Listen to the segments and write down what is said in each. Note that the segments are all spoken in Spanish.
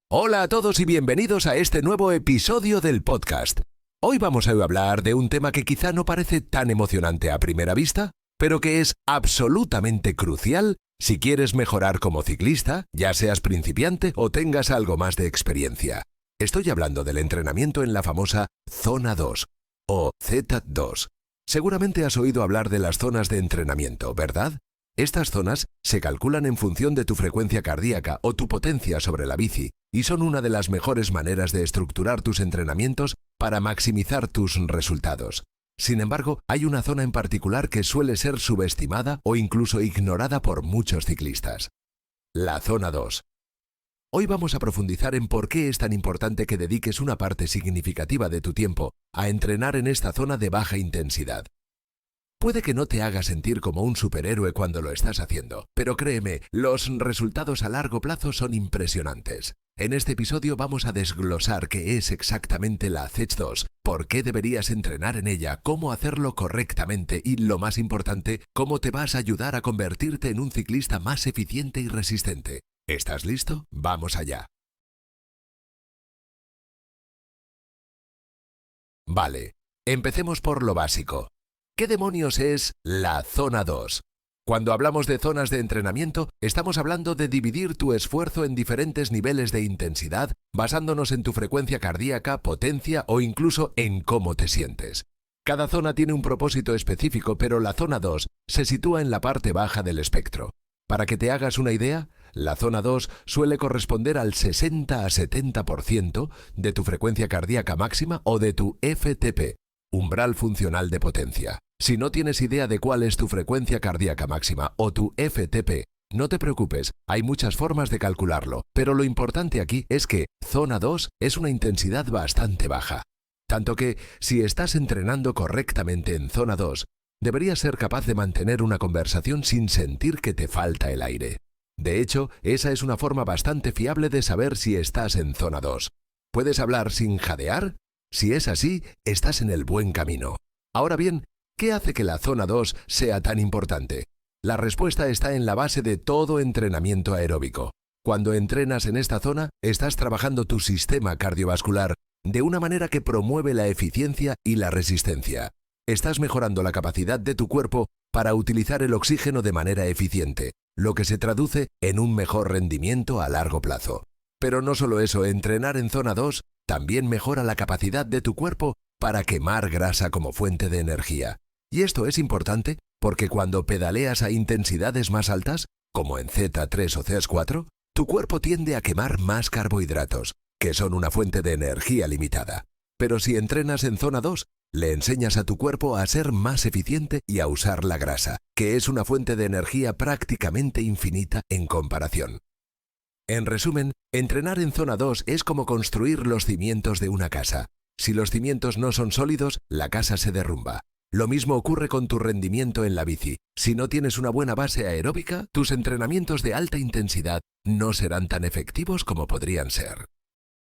Hola a todos y bienvenidos a este nuevo episodio del podcast. Hoy vamos a hablar de un tema que quizá no parece tan emocionante a primera vista, pero que es absolutamente crucial si quieres mejorar como ciclista, ya seas principiante o tengas algo más de experiencia. Estoy hablando del entrenamiento en la famosa Zona 2 o Z2. Seguramente has oído hablar de las zonas de entrenamiento, ¿verdad? Estas zonas se calculan en función de tu frecuencia cardíaca o tu potencia sobre la bici y son una de las mejores maneras de estructurar tus entrenamientos para maximizar tus resultados. Sin embargo, hay una zona en particular que suele ser subestimada o incluso ignorada por muchos ciclistas: la Zona 2. Hoy vamos a profundizar en por qué es tan importante que dediques una parte significativa de tu tiempo a entrenar en esta zona de baja intensidad. Puede que no te haga sentir como un superhéroe cuando lo estás haciendo, pero créeme, los resultados a largo plazo son impresionantes. En este episodio vamos a desglosar qué es exactamente la Z2, por qué deberías entrenar en ella, cómo hacerlo correctamente y, lo más importante, cómo te vas a ayudar a convertirte en un ciclista más eficiente y resistente. ¿Estás listo? ¡Vamos allá! Vale, empecemos por lo básico. ¿Qué demonios es la Zona 2? Cuando hablamos de zonas de entrenamiento, estamos hablando de dividir tu esfuerzo en diferentes niveles de intensidad, basándonos en tu frecuencia cardíaca, potencia o incluso en cómo te sientes. Cada zona tiene un propósito específico, pero la Zona 2 se sitúa en la parte baja del espectro. Para que te hagas una idea, la Zona 2 suele corresponder al 60 a 70% de tu frecuencia cardíaca máxima o de tu FTP, umbral funcional de potencia. Si no tienes idea de cuál es tu frecuencia cardíaca máxima o tu FTP, no te preocupes, hay muchas formas de calcularlo, pero lo importante aquí es que Zona 2 es una intensidad bastante baja. Tanto que, si estás entrenando correctamente en Zona 2, deberías ser capaz de mantener una conversación sin sentir que te falta el aire. De hecho, esa es una forma bastante fiable de saber si estás en Zona 2. ¿Puedes hablar sin jadear? Si es así, estás en el buen camino. Ahora bien, ¿qué hace que la Zona 2 sea tan importante? La respuesta está en la base de todo entrenamiento aeróbico. Cuando entrenas en esta zona, estás trabajando tu sistema cardiovascular de una manera que promueve la eficiencia y la resistencia. Estás mejorando la capacidad de tu cuerpo para utilizar el oxígeno de manera eficiente, lo que se traduce en un mejor rendimiento a largo plazo. Pero no solo eso, entrenar en Zona 2 también mejora la capacidad de tu cuerpo para quemar grasa como fuente de energía. Y esto es importante porque cuando pedaleas a intensidades más altas, como en Z3 o Z4, tu cuerpo tiende a quemar más carbohidratos, que son una fuente de energía limitada. Pero si entrenas en Zona 2, le enseñas a tu cuerpo a ser más eficiente y a usar la grasa, que es una fuente de energía prácticamente infinita en comparación. En resumen, entrenar en Zona 2 es como construir los cimientos de una casa. Si los cimientos no son sólidos, la casa se derrumba. Lo mismo ocurre con tu rendimiento en la bici. Si no tienes una buena base aeróbica, tus entrenamientos de alta intensidad no serán tan efectivos como podrían ser.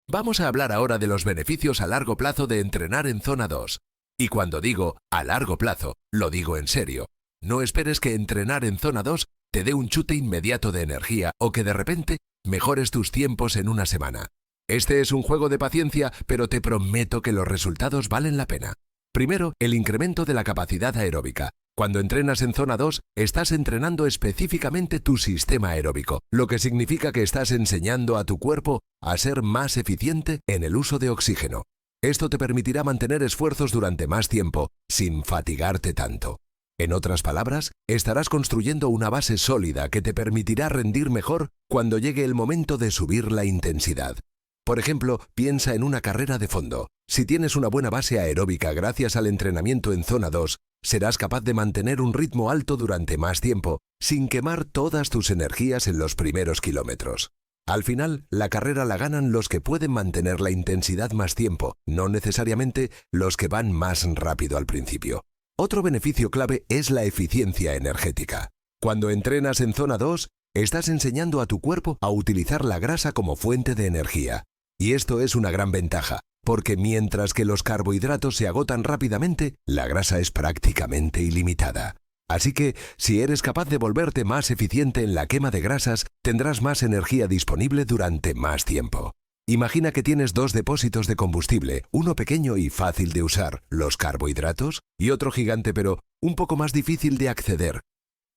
Vamos a hablar ahora de los beneficios a largo plazo de entrenar en Zona 2. Y cuando digo a largo plazo, lo digo en serio. No esperes que entrenar en Zona 2 te dé un chute inmediato de energía o que de repente mejores tus tiempos en una semana. Este es un juego de paciencia, pero te prometo que los resultados valen la pena. Primero, el incremento de la capacidad aeróbica. Cuando entrenas en Zona 2, estás entrenando específicamente tu sistema aeróbico, lo que significa que estás enseñando a tu cuerpo a ser más eficiente en el uso de oxígeno. Esto te permitirá mantener esfuerzos durante más tiempo, sin fatigarte tanto. En otras palabras, estarás construyendo una base sólida que te permitirá rendir mejor cuando llegue el momento de subir la intensidad. Por ejemplo, piensa en una carrera de fondo. Si tienes una buena base aeróbica gracias al entrenamiento en Zona 2, serás capaz de mantener un ritmo alto durante más tiempo, sin quemar todas tus energías en los primeros kilómetros. Al final, la carrera la ganan los que pueden mantener la intensidad más tiempo, no necesariamente los que van más rápido al principio. Otro beneficio clave es la eficiencia energética. Cuando entrenas en Zona 2, estás enseñando a tu cuerpo a utilizar la grasa como fuente de energía. Y esto es una gran ventaja, porque mientras que los carbohidratos se agotan rápidamente, la grasa es prácticamente ilimitada. Así que, si eres capaz de volverte más eficiente en la quema de grasas, tendrás más energía disponible durante más tiempo. Imagina que tienes dos depósitos de combustible, uno pequeño y fácil de usar, los carbohidratos, y otro gigante pero un poco más difícil de acceder,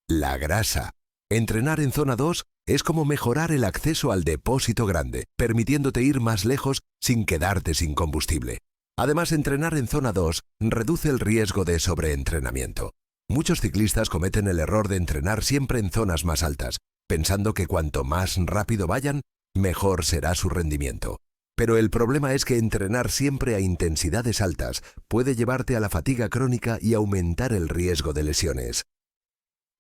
la grasa. Entrenar en zona 2 es como mejorar el acceso al depósito grande, permitiéndote ir más lejos sin quedarte sin combustible. Además, entrenar en zona 2 reduce el riesgo de sobreentrenamiento. Muchos ciclistas cometen el error de entrenar siempre en zonas más altas, pensando que cuanto más rápido vayan, mejor será su rendimiento. Pero el problema es que entrenar siempre a intensidades altas puede llevarte a la fatiga crónica y aumentar el riesgo de lesiones.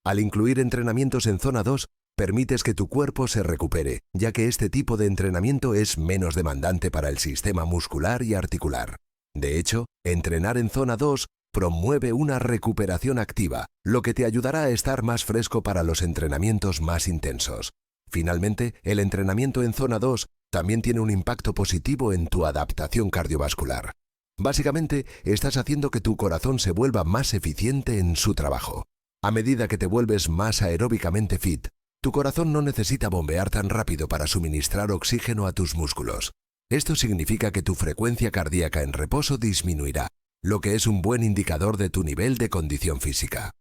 Al incluir entrenamientos en zona 2, permites que tu cuerpo se recupere, ya que este tipo de entrenamiento es menos demandante para el sistema muscular y articular. De hecho, entrenar en zona 2 promueve una recuperación activa, lo que te ayudará a estar más fresco para los entrenamientos más intensos. Finalmente, el entrenamiento en zona 2 también tiene un impacto positivo en tu adaptación cardiovascular. Básicamente, estás haciendo que tu corazón se vuelva más eficiente en su trabajo. A medida que te vuelves más aeróbicamente fit, tu corazón no necesita bombear tan rápido para suministrar oxígeno a tus músculos. Esto significa que tu frecuencia cardíaca en reposo disminuirá, lo que es un buen indicador de tu nivel de condición física.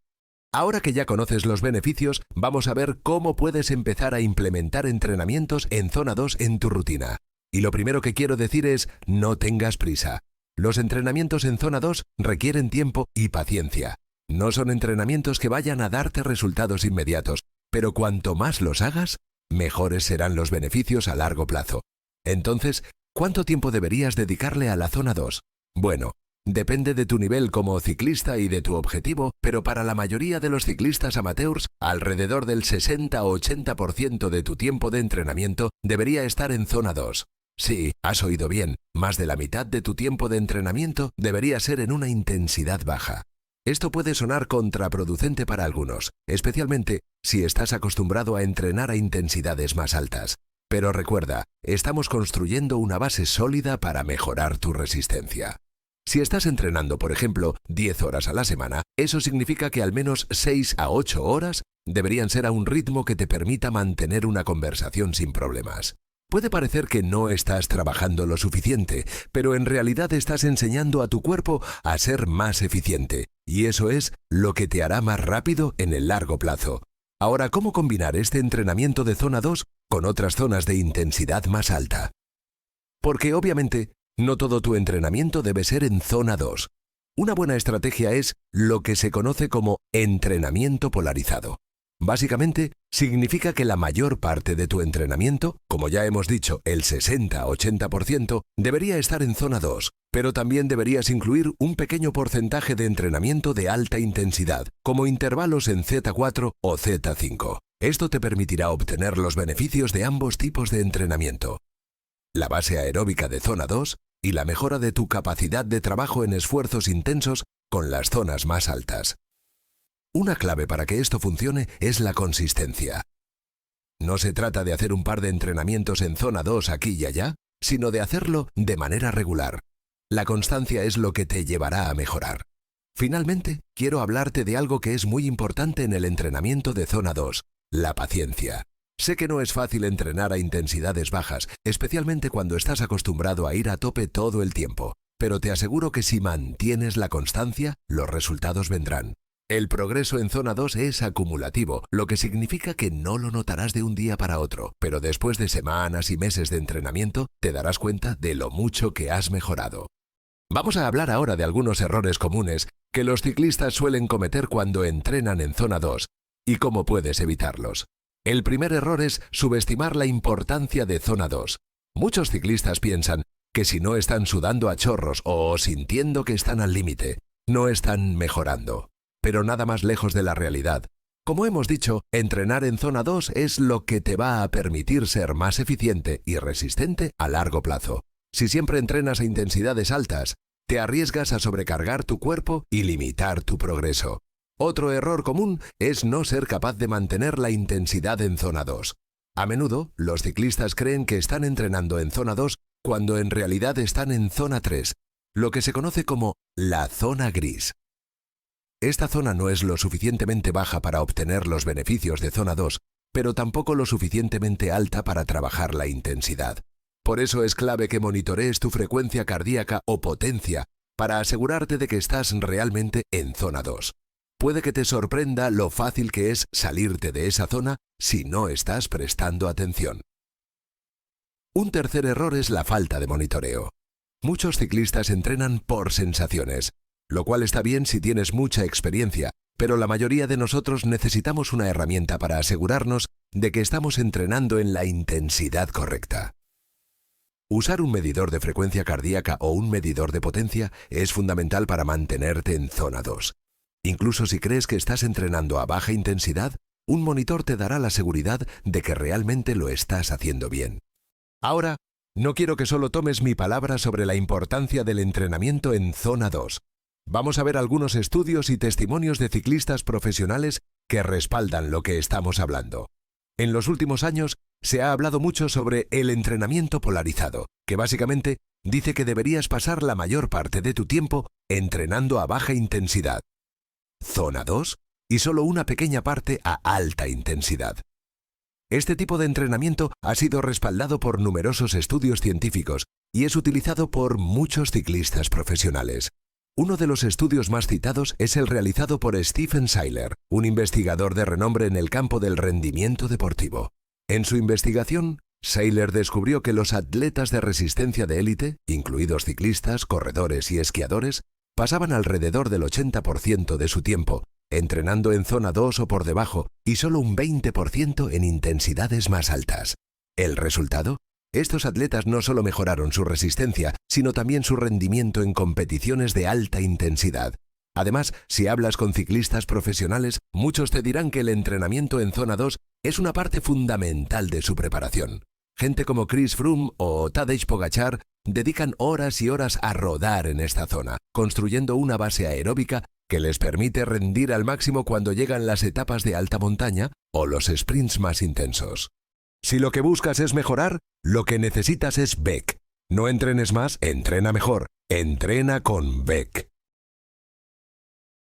Ahora que ya conoces los beneficios, vamos a ver cómo puedes empezar a implementar entrenamientos en zona 2 en tu rutina. Y lo primero que quiero decir es, no tengas prisa. Los entrenamientos en zona 2 requieren tiempo y paciencia. No son entrenamientos que vayan a darte resultados inmediatos, pero cuanto más los hagas, mejores serán los beneficios a largo plazo. Entonces, ¿cuánto tiempo deberías dedicarle a la zona 2? Bueno, depende de tu nivel como ciclista y de tu objetivo, pero para la mayoría de los ciclistas amateurs, alrededor del 60 o 80% de tu tiempo de entrenamiento debería estar en zona 2. Sí, has oído bien, más de la mitad de tu tiempo de entrenamiento debería ser en una intensidad baja. Esto puede sonar contraproducente para algunos, especialmente si estás acostumbrado a entrenar a intensidades más altas. Pero recuerda, estamos construyendo una base sólida para mejorar tu resistencia. Si estás entrenando, por ejemplo, 10 horas a la semana, eso significa que al menos 6 a 8 horas deberían ser a un ritmo que te permita mantener una conversación sin problemas. Puede parecer que no estás trabajando lo suficiente, pero en realidad estás enseñando a tu cuerpo a ser más eficiente, y eso es lo que te hará más rápido en el largo plazo. Ahora, ¿cómo combinar este entrenamiento de zona 2 con otras zonas de intensidad más alta? Porque obviamente, no todo tu entrenamiento debe ser en zona 2. Una buena estrategia es lo que se conoce como entrenamiento polarizado. Básicamente, significa que la mayor parte de tu entrenamiento, como ya hemos dicho, el 60-80%, debería estar en zona 2, pero también deberías incluir un pequeño porcentaje de entrenamiento de alta intensidad, como intervalos en Z4 o Z5. Esto te permitirá obtener los beneficios de ambos tipos de entrenamiento: la base aeróbica de zona 2 y la mejora de tu capacidad de trabajo en esfuerzos intensos con las zonas más altas. Una clave para que esto funcione es la consistencia. No se trata de hacer un par de entrenamientos en zona 2 aquí y allá, sino de hacerlo de manera regular. La constancia es lo que te llevará a mejorar. Finalmente, quiero hablarte de algo que es muy importante en el entrenamiento de zona 2, la paciencia. Sé que no es fácil entrenar a intensidades bajas, especialmente cuando estás acostumbrado a ir a tope todo el tiempo, pero te aseguro que si mantienes la constancia, los resultados vendrán. El progreso en zona 2 es acumulativo, lo que significa que no lo notarás de un día para otro, pero después de semanas y meses de entrenamiento, te darás cuenta de lo mucho que has mejorado. Vamos a hablar ahora de algunos errores comunes que los ciclistas suelen cometer cuando entrenan en zona 2 y cómo puedes evitarlos. El primer error es subestimar la importancia de zona 2. Muchos ciclistas piensan que si no están sudando a chorros o sintiendo que están al límite, no están mejorando. Pero nada más lejos de la realidad. Como hemos dicho, entrenar en zona 2 es lo que te va a permitir ser más eficiente y resistente a largo plazo. Si siempre entrenas a intensidades altas, te arriesgas a sobrecargar tu cuerpo y limitar tu progreso. Otro error común es no ser capaz de mantener la intensidad en zona 2. A menudo, los ciclistas creen que están entrenando en zona 2 cuando en realidad están en zona 3, lo que se conoce como la zona gris. Esta zona no es lo suficientemente baja para obtener los beneficios de zona 2, pero tampoco lo suficientemente alta para trabajar la intensidad. Por eso es clave que monitorees tu frecuencia cardíaca o potencia para asegurarte de que estás realmente en zona 2. Puede que te sorprenda lo fácil que es salirte de esa zona si no estás prestando atención. Un tercer error es la falta de monitoreo. Muchos ciclistas entrenan por sensaciones, lo cual está bien si tienes mucha experiencia, pero la mayoría de nosotros necesitamos una herramienta para asegurarnos de que estamos entrenando en la intensidad correcta. Usar un medidor de frecuencia cardíaca o un medidor de potencia es fundamental para mantenerte en zona 2. Incluso si crees que estás entrenando a baja intensidad, un monitor te dará la seguridad de que realmente lo estás haciendo bien. Ahora, no quiero que solo tomes mi palabra sobre la importancia del entrenamiento en zona 2. Vamos a ver algunos estudios y testimonios de ciclistas profesionales que respaldan lo que estamos hablando. En los últimos años se ha hablado mucho sobre el entrenamiento polarizado, que básicamente dice que deberías pasar la mayor parte de tu tiempo entrenando a baja intensidad, zona 2, y solo una pequeña parte a alta intensidad. Este tipo de entrenamiento ha sido respaldado por numerosos estudios científicos y es utilizado por muchos ciclistas profesionales. Uno de los estudios más citados es el realizado por Stephen Seiler, un investigador de renombre en el campo del rendimiento deportivo. En su investigación, Seiler descubrió que los atletas de resistencia de élite, incluidos ciclistas, corredores y esquiadores, pasaban alrededor del 80% de su tiempo entrenando en zona 2 o por debajo y solo un 20% en intensidades más altas. ¿El resultado? Estos atletas no solo mejoraron su resistencia, sino también su rendimiento en competiciones de alta intensidad. Además, si hablas con ciclistas profesionales, muchos te dirán que el entrenamiento en zona 2 es una parte fundamental de su preparación. Gente como Chris Froome o Tadej Pogačar dedican horas y horas a rodar en esta zona, construyendo una base aeróbica que les permite rendir al máximo cuando llegan las etapas de alta montaña o los sprints más intensos. Si lo que buscas es mejorar, lo que necesitas es Beck. No entrenes más, entrena mejor. Entrena con Beck.